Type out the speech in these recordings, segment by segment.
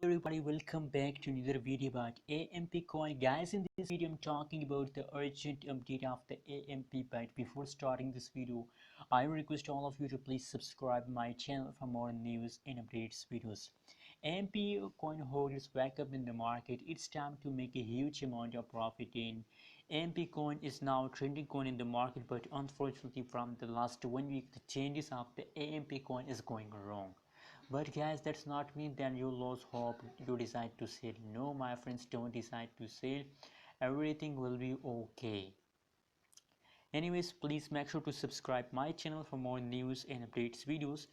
Everybody, welcome back to another video about AMP coin. Guys, in this video I'm talking about the urgent update of the AMP. But before starting this video, I request all of you to please subscribe my channel for more news and updates videos. AMP coin holders back up in the market. It's time to make a huge amount of profit in AMP coin is now trending coin in the market, but unfortunately from the last 1 week the changes of the AMP coin is going wrong. But guys, that's not mean that you lose hope, you decide to sell. No, my friends, don't decide to sell. Everything will be okay. Anyways, please make sure to subscribe my channel for more news and updates videos.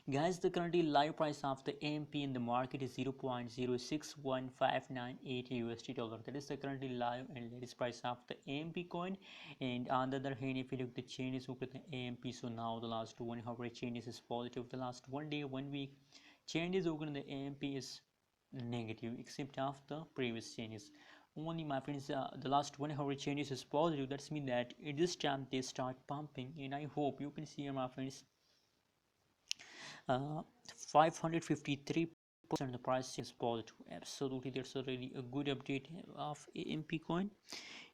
Guys, the currently live price of the AMP in the market is 0.061598 USD dollar. That is the currently live and latest price of the AMP coin. And on the other hand, if you look the changes over the AMP, so now the last 1 hour changes is positive. The last 1 day, 1 week changes over the AMP is negative, except of the previous changes. Only, my friends, the last 1 hour changes is positive. That's mean that at this time they start pumping, and I hope you can see here, my friends, 553% the price is positive. Absolutely, that's a really a good update of AMP coin,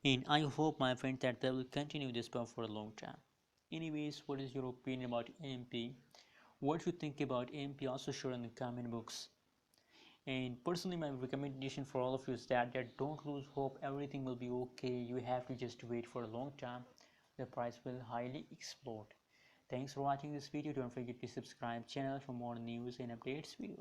and I hope, my friend, that they will continue this pump for a long time. Anyways, what is your opinion about AMP? What you think about AMP? Also share in the comment box. And personally, my recommendation for all of you is that don't lose hope. Everything will be okay. You have to just wait for a long time. The price will highly explode. Thanks for watching this video. Don't forget to subscribe channel for more news and updates videos.